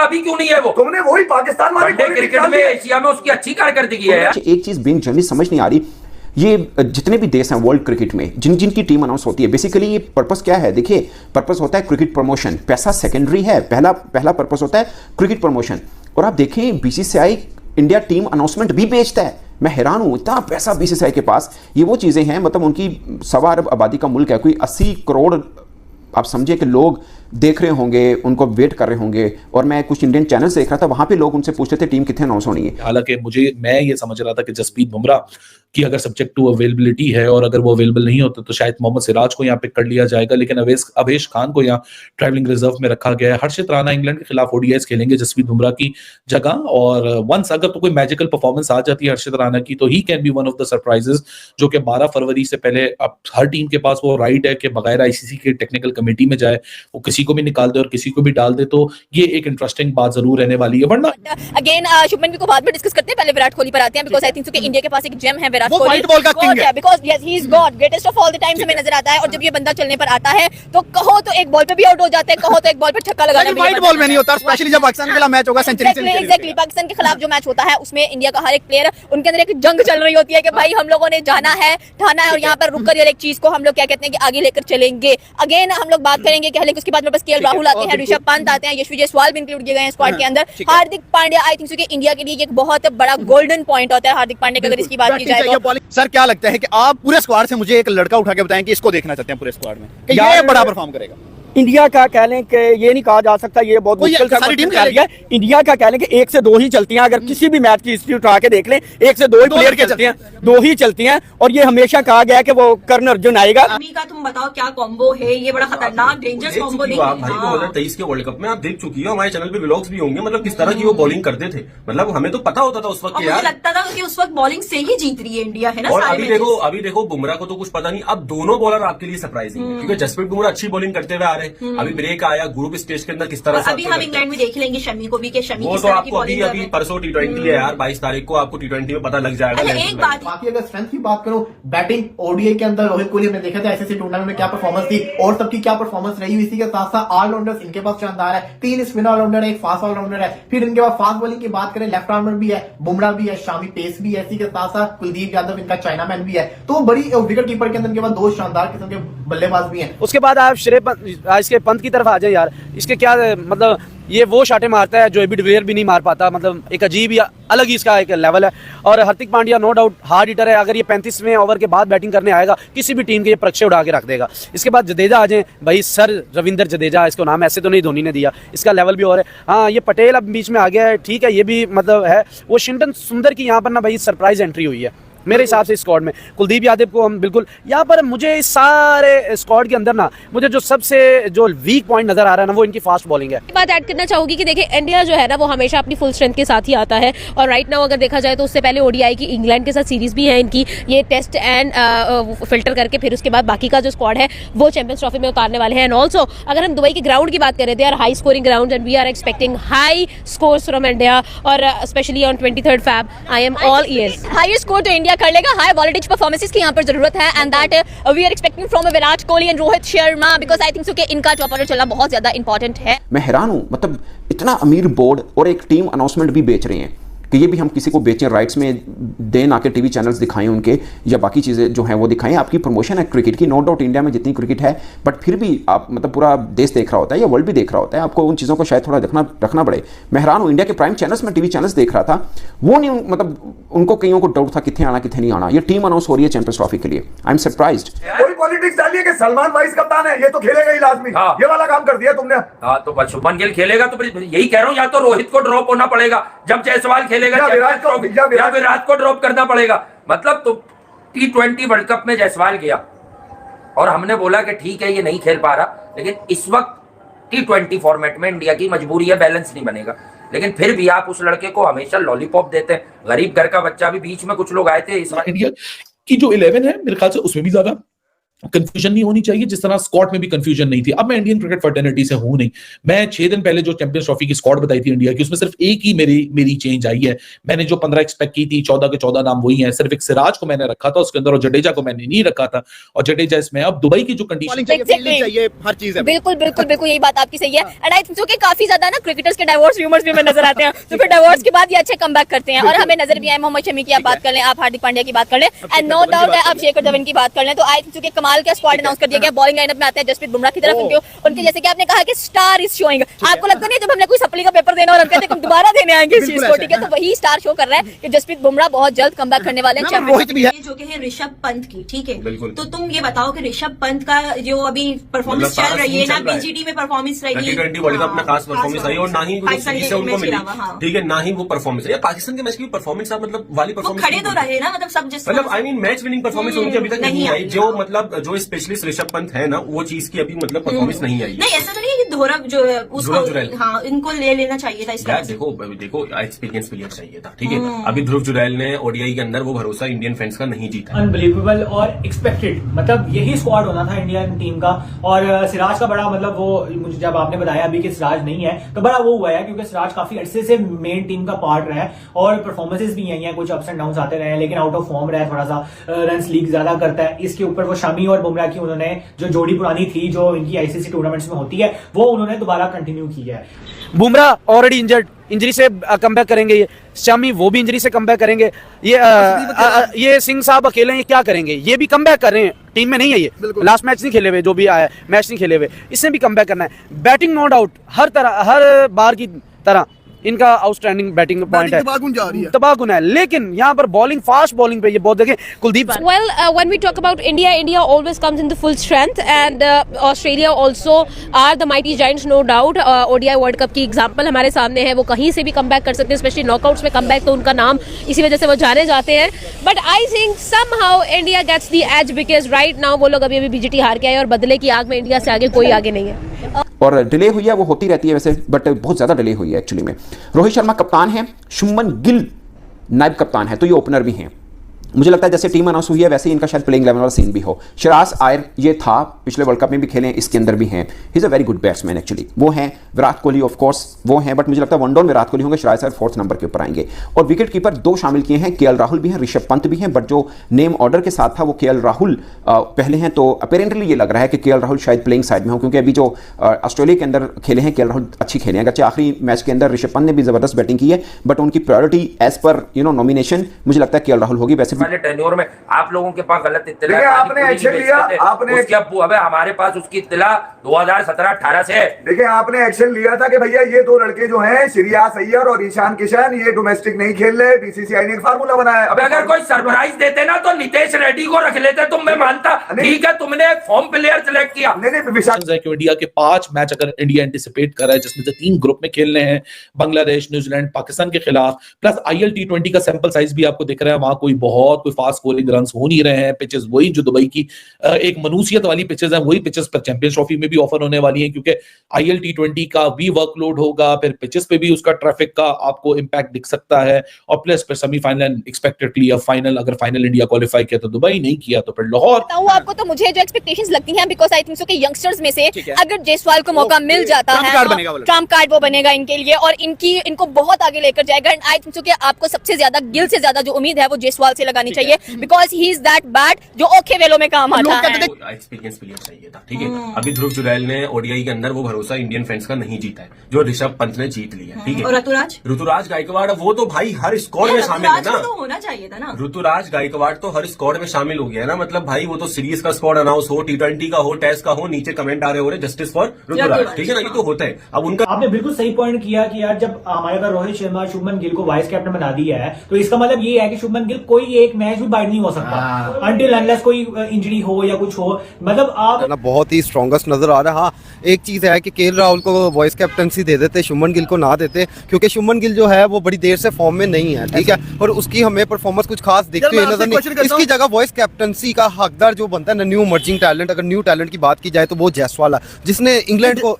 सकता, अभी क्यों नहीं है वो? तुमने वही पाकिस्तान वाली क्रिकेट में एशिया में उसकी अच्छी कारकर्दगी है यार। एक चीज बीइंग जर्नलिस्ट समझ नहीं आ रही, ये जितने भी देश हैं वर्ल्ड क्रिकेट में जिनकी टीम अनाउंस होती है, बेसिकली ये पर्पस क्या है? देखिए, पर्पस होता है क्रिकेट प्रमोशन, पैसा सेकेंडरी है, पहला पर्पस होता है क्रिकेट प्रमोशन। और आप देखें बीसीसीआई इंडिया टीम अनाउंसमेंट भी बेचता है। मैं हैरान हूं, इतना पैसा बीसीसीआई के पास। ये वो चीजें हैं, मतलब उनकी 1.25 अरब आबादी का मुल्क है, कोई 80 करोड़ आप समझिए कि लोग देख रहे होंगे, उनको वेट कर रहे होंगे। और मैं कुछ इंडियन चैनल्स देख रहा था, वहां पे लोग उनसे पूछते थे टीम कितने अनाउंस होनी है। हालांकि मैं ये समझ रहा था कि जसप्रीत बुमराह की अगर सब्जेक्ट टू अवेलेबिलिटी है और अगर वो अवेलेबल नहीं होता तो शायद मोहम्मद सिराज को यहाँ पिक कर लिया जाएगा, लेकिन अवेश खान को यहाँ ट्रैवलिंग रिजर्व में रखा गया है। हर्षित राणा इंग्लैंड के खिलाफ ओडीआईस खेलेंगे जसप्रीत बुमराह की जगह, और वंस अगर तो कोई मैजिकल परफॉर्मेंस आ जाती है हर्षित राणा की तो he can be one of the surprises, जो कि 12 फरवरी से पहले अब हर टीम के पास वो राइट है कि बगैर आईसीसी के टेक्निकल कमेटी में जाए, वो किसी को भी निकाल दे और किसी को भी डाल दे। तो ये एक इंटरेस्टिंग बात जरूर रहने वाली है। वरना अगेन शुभमन को बाद में डिस्कस करते हैं, पहले विराट कोहली पर आते हैं, बिकॉज़ आई थिंक कि इंडिया के पास एक जेम है Virat Kohli, because yes he is God, greatest of all the times हमें नजर आता है। और जब ये बंदा चलने पर आता है तो कहो तो एक बॉल पे भी आउट हो जाते हैं, कहो तो एक बॉल पे छक्का लगाना भी वाइट बॉल में नहीं होता, स्पेशली जब पाकिस्तान के खिलाफ मैच होगा सेंचुरी एग्जैक्टली पाकिस्तान के खिलाफ जो मैच होता है उसमें इंडिया का हर एक प्लेयर, उनके अंदर एक जंग चल रही होती है कि भाई हम लोगों ने जाना है, ठाना है, और यहाँ पर रुककर एक चीज को हम लोग क्या कहते हैं कि आगे लेकर चलेंगे। अगेन हम लोग बात करेंगे कि उसके बाद में बस केएल राहुल आते हैं, ऋषभ पंत आते हैं, यशस्वी जायसवाल भी इंक्लूड किए गए हैं स्क्वाड के अंदर। हार्दिक पांड्या आई थिंक कि इंडिया के लिए एक बहुत बड़ा गोल्डन पॉइंट होता है हार्दिक पांड्या का, अगर इसकी बात की जाए तो। सर क्या लगता है कि आप पूरे स्क्वाड से मुझे एक लड़का उठा के बताएं कि इसको देखना चाहते हैं पूरे स्क्वाड में कि ये बड़ा परफॉर्म करेगा? इंडिया का कह लें कि ये नहीं कहा जा सकता, ये बहुत मुश्किल सारी टीम है। इंडिया का कह लें कि 1 से 2 ही चलती हैं। अगर किसी भी मैच की हिस्ट्री उठा के देख लें, 1 से 2 ही प्लेयर के चलते हैं, 2 ही चलती हैं। और ये हमेशा कहा गया कि वो कर्ण अर्जुन आएगा। का तुम बताओ क्या कॉम्बो है, ये बड़ा खतरनाक डेंजरस कॉम्बो नहीं है। 2023 के वर्ल्ड कप में आप देख चुकी हो, हमारे चैनल पे व्लॉग्स भी होंगे, मतलब किस तरह की वो बॉलिंग करते थे, मतलब हमें तो पता होता था उस वक्त। मुझे लगता था कि उस वक्त बॉलिंग से ही जीत रही है इंडिया, है ना। और अभी देखो बुमराह को तो कुछ पता नहीं, अब दोनों बॉलर आपके लिए सरप्राइजिंग है, क्योंकि जसप्रीत बुमराह अच्छी बॉलिंग करते हुए आ रहे हैं। अभी ब्रेक आया ग्रुप स्टेज के अंदर किस तरह से अभी हम इंग्लैंड में देख लेंगे शमी को भी, कि शमी वो तो आपको अभी परसों T20 है यार, 22 तारीख को आपको T20 में पता लग जाएगा। एक बात बाकी अगर स्ट्रेंथ की बात करूं, बैटिंग ओडीआई के अंदर रोहित कोहली हमने देखा था आईसीसी टूर्नामेंट में क्या परफॉर्मेंस थी और सबकी क्या परफॉर्मेंस रही हुई। इसी के साथ साथ ऑलराउंडर्स इनके पास शानदार है, 3 स्पिन ऑलराउंडर है, एक फास्ट ऑलराउंडर है। फिर इनके पास फास्ट बॉलिंग की बात करें, लेफ्ट आर्मर भी है, बुमराह भी है, शामी पेस भी है। इसी के साथ साथ कुलदीप यादव इनका चाइनामैन भी है। तो बड़ी विकेट कीपर के अंदर इनके पास 2 शानदार किस्म के बल्लेबाज भी हैं। उसके बाद आप इसके पंत की तरफ आ जाए यार, इसके क्या मतलब ये वो शाटे मारता है जो एबी डिविलियर्स भी नहीं मार पाता, मतलब एक अजीब या अलग ही इसका एक लेवल है। और Hardik Pandya no doubt hard hitter है, अगर ये 35वें ओवर के बाद बैटिंग करने आएगा किसी भी टीम के ये परीक्षे उड़ा के रख देगा। इसके बाद जडेजा आ जाए भाई, सर रविंद्र जडेजा, इसको नाम ऐसे तो नहीं धोनी ने दिया, इसका लेवल भी और है। हाँ ये पटेल अब बीच में आ गया है, ठीक है, ये भी मतलब है। वो शिंटन सुंदर की यहाँ पर ना भाई सरप्राइज एंट्री हुई है मेरे हिसाब से स्क्वाड में। कुलदीप यादव को हम बिल्कुल यहाँ पर, मुझे इस सारे स्क्वाड के अंदर ना मुझे जो सबसे जो वीक पॉइंट नजर आ रहा है ना वो इनकी फास्ट बॉलिंग है। बात ऐड करना चाहूंगी कि देखिए इंडिया जो है ना वो हमेशा अपनी फुल स्ट्रेंथ के साथ ही आता है, और राइट नाउ अगर देखा जाए तो उससे पहले ओडीआई की इंग्लैंड के साथ सीरीज भी है इनकी, ये टेस्ट एंड फिल्टर करके फिर उसके बाद बाकी का जो स्क्वाड है वो चैंपियंस ट्रॉफी में उतारने वाले हैं। एंड ऑल्सो अगर हम दुबई के ग्राउंड की बात करें, they are high scoring ground and we are expecting high scores from India, और specially on 23rd Feb I am all ears. High score तो इंडिया कर लेगा, हाई परफॉर्मेंसेस की यहाँ पर जरूरत है, and that we are expecting from Virat Kohli and Rohit Sharma, because I think so कि इनका चौपर चलना बहुत ज्यादा इंपॉर्टेंट है। मैं हैरान हूं, मतलब इतना अमीर बोर्ड और एक टीम अनाउंसमेंट भी बेच रहे हैं कि ये भी हम किसी को बेचें, राइट्स में दें, आके टीवी चैनल्स दिखाएं उनके, या बाकी चीज़ें जो हैं वो दिखाएं। आपकी प्रमोशन है क्रिकेट की, नो डाउट इंडिया में जितनी क्रिकेट है, बट फिर भी आप मतलब पूरा देश देख रहा होता है या वर्ल्ड भी देख रहा होता है, आपको उन चीज़ों को शायद थोड़ा रखना पड़े। मैं हैरान हूँ, इंडिया के प्राइम चैनल्स में टीवी चैनल्स देख रहा था, वो नहीं मतलब उनको कईयों को डाउट था कितने आना कितने नहीं आना। ये टीम अनाउंस हो रही है चैंपियंस ट्रॉफी के लिए, आई एम सरप्राइज्ड। कोई पॉलिटिक्स डालिए कि सलमान वाइस कप्तान है, ये तो खेलेगा ही लाजमी। हाँ। ये वाला काम कर दिया तुमने। हाँ तो शुभमन गिल खेलेगा तो यही कह रहा हूँ, या तो रोहित को ड्रॉप होना पड़ेगा जब जायसवाल खेलेगा, या विराट को ड्रॉप करना पड़ेगा। मतलब तो T20 वर्ल्ड कप में जायसवाल गया और हमने बोला कि ठीक है ये नहीं खेल पा रहा, लेकिन इस वक्त T20 फॉर्मेट में इंडिया की मजबूरी है, बैलेंस नहीं बनेगा। लेकिन फिर भी आप उस लड़के को हमेशा लॉलीपॉप देते हैं, गरीब घर का बच्चा भी। बीच में कुछ लोग आए थे इस बार इंडिया की जो 11 है मेरे ख्याल से उसमें भी ज्यादा कंफ्यूजन नहीं होनी चाहिए, जिस तरह स्क्वाड में भी कंफ्यूजन नहीं थी। अब मैं इंडियन क्रिकेट फर्टर्निटी से हूं नहीं, मैं 6 दिन पहले जो चैंपियंस ट्रॉफी की स्क्वाड बताई थी इंडिया की, उसमें सिर्फ एक ही मेरी चेंज आई है। मैंने जो 15 एक्सपेक्ट की थी, 14 के 14 नाम वही हैं, सिर्फ एक सिराज को मैंने रखा था उसके अंदर, और जडेजा को मैंने नहीं रखा था। और जडेजा इसमें अब दुबई की जो कंडीशन चाहिए, हर चीज है। बिल्कुल बिल्कुल बिल्कुल यही बात आपकी सही है। एंड आई थिंक सो कि काफी ज्यादा ना क्रिकेटर्स के डाइवोर्स रूमर्स भी हमें नजर आते हैं, तो फिर डाइवोर्स के बाद ये अच्छे कमबैक करते हैं। और हमें नजर भी आए मोहम्मद शमी की आप बात कर लें, आप हार्दिक पांड्या की बात कर लें, एंड नो डाउट है आप शेखर धवन की बात कर लें, तो आई थिंक सो कि कमाल का स्क्वाड अनाउंस कर दिया गया। बॉलिंग लाइनअप में आते हैं जसप्रीत बुमराह की तरफ, उनके जैसे कि आपने कहा कि स्टार इज शोइंग। आपको लगता नहीं जब हमने कोई सप्ली का पेपर देना और हम कहते हैं हम दोबारा देने आएंगे इस चीज को, ठीक है, तो वही स्टार शो कर रहा है कि जसप्रीत बुमराह बहुत जल्द कमबैक करने वाले हैं। रोहित भी है जो कि है ऋषभ पंत की, ठीक है, बिल्कुल। तो तुम ये बताओ कि ऋषभ पंत का जो अभी परफॉर्मेंस चल रही है ना, बीजीटी में परफॉर्मेंस रही है, T20 वर्ल्ड कप में खास परफॉर्मेंस आई, और ना ही पाकिस्तान से उनको मिली, हाँ। ठीक है, ना ही वो परफॉर्मेंस है। पाकिस्तान के मैच की परफॉर्मेंस मतलब वाली वो परफॉर्मेंस खड़े तो रहे ना, मतलब सब जिस मतलब I mean match winning performance उनकी अभी तक नहीं आई। जो मतलब जो स्पेशलिस्ट ऋषभ पंत है ना, वो चीज की अभी मतलब परफॉर्मेंस नहीं आई। नहीं, ऐसा तो नहीं है कि धोरब जो है उसको, हाँ, इनको ले लेना चाहिए था इसका। देखो एक्सपीरियंस प्लेयर चाहिए था, ठीक है। अभी ध्रुव जुरैल ने ओडीआई के अंदर वो भरोसा इंडियन फैंस का नहीं जीता। अनबिलीवेबल और एक्सपेक्टेड, मतलब यही स्क्वाड होना था इंडियन टीम का। और सिराज का बड़ा मतलब वो मुझे जब आपने बताया अभी कि सिराज नहीं है तो बड़ा वो हुआ है, क्योंकि सिराज काफी अरसे से मेन टीम का पार्ट रहा है और परफॉर्मेंसेस भी आई हैं, कुछ अप्स एंड डाउन आते रहे हैं, लेकिन आउट ऑफ फॉर्म रहा है, थोड़ा सा रन लीक ज्यादा करता है। इसके ऊपर वो शमी और बुमराह की उन्होंने जो जोड़ी पुरानी थी जो इनकी आईसीसी टूर्नामेंट्स में होती है, वो उन्होंने दोबारा कंटिन्यू की है। बुमराह ऑलरेडी इंजर्ड, इंजरी से कमबैक करेंगे, ये शमी वो भी इंजरी से कमबैक करेंगे, ये सिंह साहब अकेले ये क्या करेंगे, ये भी कमबैक कर रहे हैं, टीम में नहीं है ये, लास्ट मैच नहीं खेले हुए, जो भी आया मैच नहीं खेले हुए, इसने भी कमबैक करना है। बैटिंग नो डाउट हर बार की तरह इनका आउटस्टैंडिंग बैटिंग पॉइंट है, तबाहकुन है, लेकिन यहाँ पर बॉलिंग, फास्ट बॉलिंग पे ये बहुत देखें Kuldeep. Well, when we talk about India, India always comes in the full strength, and Australia also are the mighty giants, no doubt. ODI World Cup की एग्जांपल हमारे सामने है, वो कहीं से भी कमबैक कर सकते हैं, स्पेशली नॉकआउट्स में कमबैक, तो उनका नाम इसी वजह से वो जाने जाते हैं। But I think somehow India gets the edge because right now वो लोग अभी बीजीटी हार के आए और बदले की आग में इंडिया से आगे कोई आगे नहीं है। और डिले हुई है, वो होती रहती है वैसे, बट बहुत ज़्यादा डिले हुई है एक्चुअली में। रोहित शर्मा कप्तान है, शुभमन गिल नायब कप्तान है, तो ये ओपनर भी हैं। मुझे लगता है जैसे टीम अनाउंस हुई है वैसे ही इनका शायद प्लेइंग 11 वाला सीन भी हो। शिराज आयर ये था, पिछले वर्ल्ड कप में भी खेले, इसके अंदर भी हैं। He is a very good batsman actually. वो हैं विराट कोहली, ऑफ कोर्स वो हैं, बट मुझे लगता है वनडाउन विराट कोहली होंगे, शिराज आयर 4th नंबर के ऊपर आएंगे। और विकेट कीपर 2 शामिल किए हैं, केएल राहुल भी हैं, ऋषभ पंत भी हैं, बट जो नेम ऑर्डर के साथ था वो केएल राहुल पहले हैं, तो अपेरेंटली ये लग रहा है कि केएल राहुल शायद प्लेइंग साइड में हो, क्योंकि अभी जो ऑस्ट्रेलिया के अंदर खेले हैं केएल राहुल अच्छी खेले हैं। अगरचे आखिरी मैच के अंदर ऋषभ पंत ने भी जबरदस्त बैटिंग की है, बट उनकी प्रायोरिटी एज पर नॉमिनेशन मुझे लगता है केएल राहुल होगी। वैसे टेन्योर में आप लोगों के पास गलत इत्तला देखिए, आपने एक्शन लिया, आपने उसके अब हमारे पास उसकी इत्तला 2017-18 से है। देखिए, आपने एक्शन लिया था कि भैया ये 2 लड़के जो हैं, श्रेयस अय्यर और ईशान किशन, ये डोमेस्टिक नहीं खेल रहे, बीसीसीआई ने एक फार्मूला बनाया। अब अगर कोई सरप्राइज देते ना तो नितेश रेड्डी को रख लेते, तुम मैं मानता, ठीक है, तुमने एक फॉर्म प्लेयर सेलेक्ट किया। कि इंडिया के 5 मैच अगर इंडिया एंटिसिपेट कर रहा है, जिसमें से 3 ग्रुप में खेलने हैं, बांग्लादेश, न्यूजीलैंड, पाकिस्तान के खिलाफ, प्लस IL T20 का सैंपल साइज भी आपको दिख रहा है, वहां कोई फास्ट स्कोरिंग रन हो नहीं रहे हैं। पिचेस वही जो दुबई की एक मनुसियत वाली पिचेस हैं, वही पिचेस पर चैंपियंस ट्रॉफी में भी ऑफर होने वाली हैं, क्योंकि IL T20 का भी वर्कलोड होगा, फिर पिचेस पे भी उसका ट्रैफिक का आपको इंपैक्ट दिख सकता है, और प्लस फिर सेमीफाइनल एक्सपेक्टेडली फाइनल, अगर फाइनल इंडिया क्वालिफाई किया तो दुबई, नहीं किया तो फिर लाहौर। आपको तो मुझे जो एक्सपेक्टेशंस लगती हैं, बिकॉज आई थिंक सो कि यंगस्टर्स में से अगर जयसवाल को मौका मिल जाता है, ट्रम्प कार्ड वो बनेगा इनके लिए और इनको बहुत आगे लेकर जाएगा। एंड आई थिंक सो कि आपको सबसे ज्यादा गिल से ज्यादा जो उम्मीद है वो जयसवाल से लगानी चाहिए, because he is that bat जो ओखे वेलों में काम आता है। एक्सपीरियंस प्लेयर चाहिए था, ठीक है। अभी ध्रुव जुरैल ने ओडीआई के अंदर वो भरोसा इंडियन फैंस का नहीं जीता है, जो ऋषभ पंत ने जीत लिया, ठीक है। और ऋतुराज गायकवाड़ वो तो भाई हर स्क्वाड में शामिल है ना, तो होना चाहिए था ना। ऋतुराज गायकवाड़ तो हर स्क्वाड में शामिल हो गया है ना, मतलब भाई वो तो सीरीज का स्क्वाड अनाउंस हो, T20 का हो, टेस्ट का हो, नीचे कमेंट आ रहे हो रहे जस्टिस फॉर ऋतुराज, ठीक है ना, ये तो होता है। अब उनका आपने बिल्कुल सही पॉइंट किया कि यार जब हमारे पास रोहित शर्मा, शुभमन गिल को वाइस कैप्टन बना दिया है, तो इसका मतलब ये है कि शुभमन गिल कोई एक मैच भी बाइट नहीं हो सकता अनटिल अनलेस कोई इंजरी हो या कुछ हो। मतलब आप बहुत ही स्ट्रॉन्गेस्ट नजर आ रहा है। हाँ, एक चीज है कि केएल राहुल को वॉइस कैप्टनसी दे देते, शुभमन गिल को ना देते, क्योंकि शुभमन गिल जो है वो बड़ी देर से फॉर्म में नहीं है, ठीक है, और उसकी हमें परफॉर्मेंस कुछ खास दिखती हुई नजर नहीं। इसकी जगह वॉइस कैप्टनसी का हकदार जो बनता है ना, न्यू इमर्जिंग टैलेंट, अगर न्यू टैलेंट की बात की जाए तो वो जयसवाल है, जिसने इंग्लैंड को